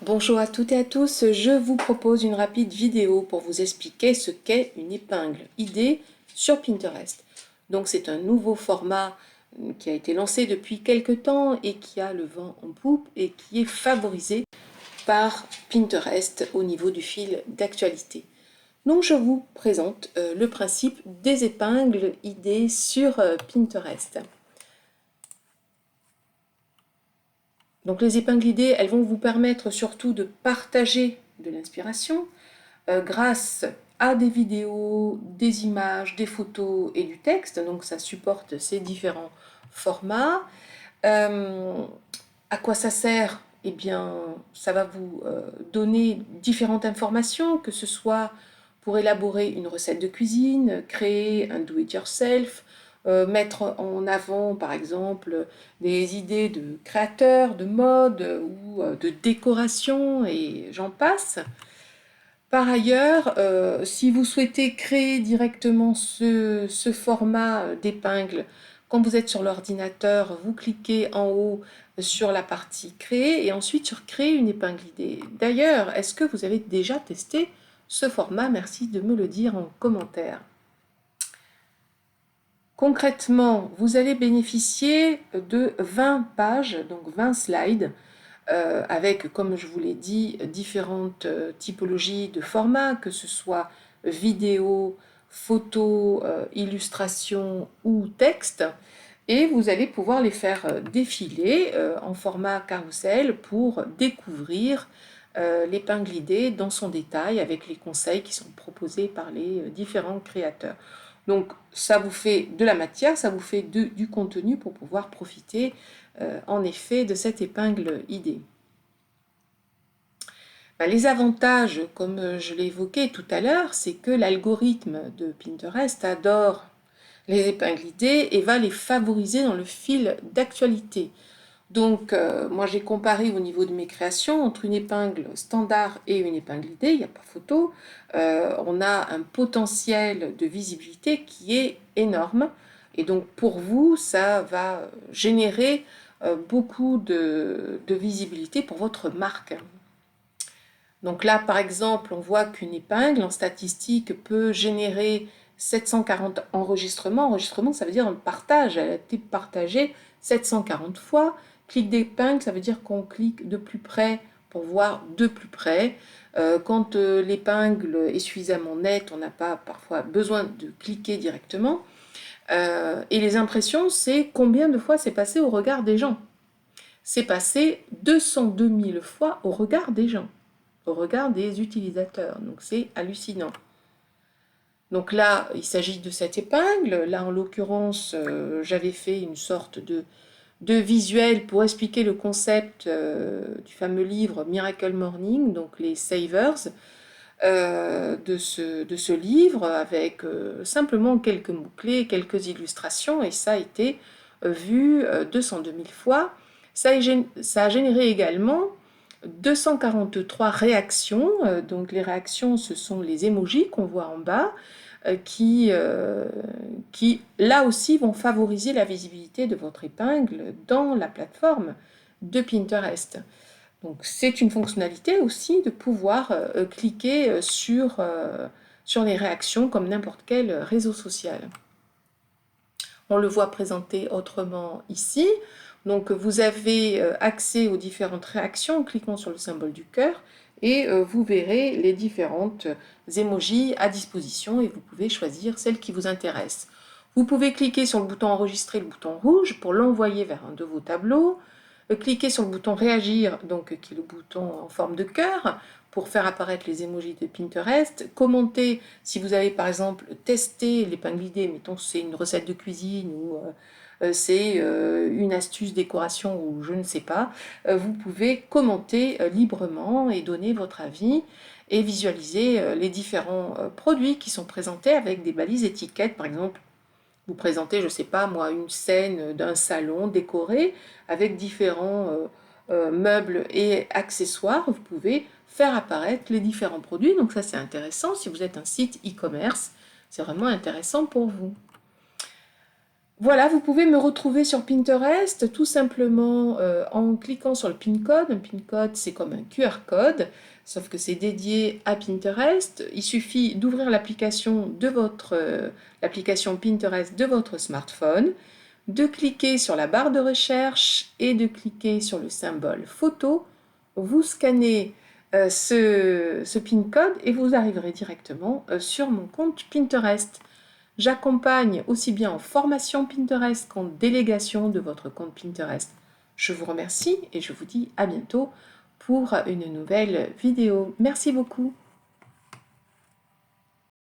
Bonjour à toutes et à tous, je vous propose une rapide vidéo pour vous expliquer ce qu'est une épingle idée sur Pinterest. Donc c'est un nouveau format qui a été lancé depuis quelques temps et qui a le vent en poupe et qui est favorisé par Pinterest au niveau du fil d'actualité. Donc je vous présente le principe des épingles idées sur Pinterest. Donc les épingles idées, elles vont vous permettre surtout de partager de l'inspiration grâce à des vidéos, des images, des photos et du texte. Donc ça supporte ces différents formats. À quoi ça sert? Eh bien, ça va vous donner différentes informations, que ce soit pour élaborer une recette de cuisine, créer un do-it-yourself, mettre en avant, par exemple, des idées de créateurs, de mode ou de décoration, et j'en passe. Par ailleurs, si vous souhaitez créer directement ce format d'épingle, quand vous êtes sur l'ordinateur, vous cliquez en haut sur la partie créer et ensuite sur créer une épingle idée. D'ailleurs, est-ce que vous avez déjà testé ce format? Merci de me le dire en commentaire. Concrètement, vous allez bénéficier de 20 pages, donc 20 slides, avec, comme je vous l'ai dit, différentes typologies de formats, que ce soit vidéo, photo, illustration ou texte. Et vous allez pouvoir les faire défiler en format carrousel pour découvrir l'épingle idée dans son détail avec les conseils qui sont proposés par les différents créateurs. Donc ça vous fait de la matière, ça vous fait du contenu pour pouvoir profiter en effet de cette épingle idée. Les avantages, comme je l'ai évoqué tout à l'heure, c'est que l'algorithme de Pinterest adore les épingles idées et va les favoriser dans le fil d'actualité. Donc, moi j'ai comparé au niveau de mes créations entre une épingle standard et une épingle idée, il n'y a pas photo. On a un potentiel de visibilité qui est énorme. Et donc pour vous, ça va générer beaucoup de visibilité pour votre marque. Donc là, par exemple, on voit qu'une épingle en statistique peut générer 740 enregistrements. Enregistrement, ça veut dire un partage. Elle a été partagée 740 fois. Clic d'épingle, ça veut dire qu'on clique de plus près pour voir de plus près. Quand l'épingle est suffisamment nette, on n'a pas parfois besoin de cliquer directement. Et les impressions, c'est combien de fois c'est passé au regard des gens. C'est passé 202 000 fois au regard des gens, au regard des utilisateurs. Donc c'est hallucinant. Donc là, il s'agit de cette épingle. Là, en l'occurrence, j'avais fait une sorte de visuel pour expliquer le concept du fameux livre Miracle Morning, donc les savers de ce livre, avec simplement quelques mots-clés, quelques illustrations, et ça a été vu 202 000 fois. Ça a généré également 243 réactions. Donc les réactions, ce sont les emojis qu'on voit en bas, qui, là aussi, vont favoriser la visibilité de votre épingle dans la plateforme de Pinterest. Donc c'est une fonctionnalité aussi de pouvoir cliquer sur les réactions comme n'importe quel réseau social. On le voit présenté autrement ici. Donc vous avez accès aux différentes réactions en cliquant sur le symbole du cœur et vous verrez les différentes emojis à disposition et vous pouvez choisir celle qui vous intéresse. Vous pouvez cliquer sur le bouton enregistrer, le bouton rouge, pour l'envoyer vers un de vos tableaux. Cliquez sur le bouton réagir, donc qui est le bouton en forme de cœur, pour faire apparaître les emojis de Pinterest. Commentez si vous avez par exemple testé l'épingle idée, mettons c'est une recette de cuisine ou c'est une astuce décoration ou je ne sais pas. Vous pouvez commenter librement et donner votre avis et visualiser les différents produits qui sont présentés avec des balises étiquettes. Par exemple, vous présentez, je ne sais pas moi, une scène d'un salon décoré avec différents meubles et accessoires. Vous pouvez faire apparaître les différents produits. Donc ça, c'est intéressant. Si vous êtes un site e-commerce, c'est vraiment intéressant pour vous. Voilà, vous pouvez me retrouver sur Pinterest tout simplement en cliquant sur le pin code. Un pin code, c'est comme un QR code, sauf que c'est dédié à Pinterest. Il suffit d'ouvrir l'application Pinterest de votre smartphone, de cliquer sur la barre de recherche et de cliquer sur le symbole photo. Vous scannez ce pin code et vous arriverez directement sur mon compte Pinterest. J'accompagne aussi bien en formation Pinterest qu'en délégation de votre compte Pinterest. Je vous remercie et je vous dis à bientôt pour une nouvelle vidéo. Merci beaucoup.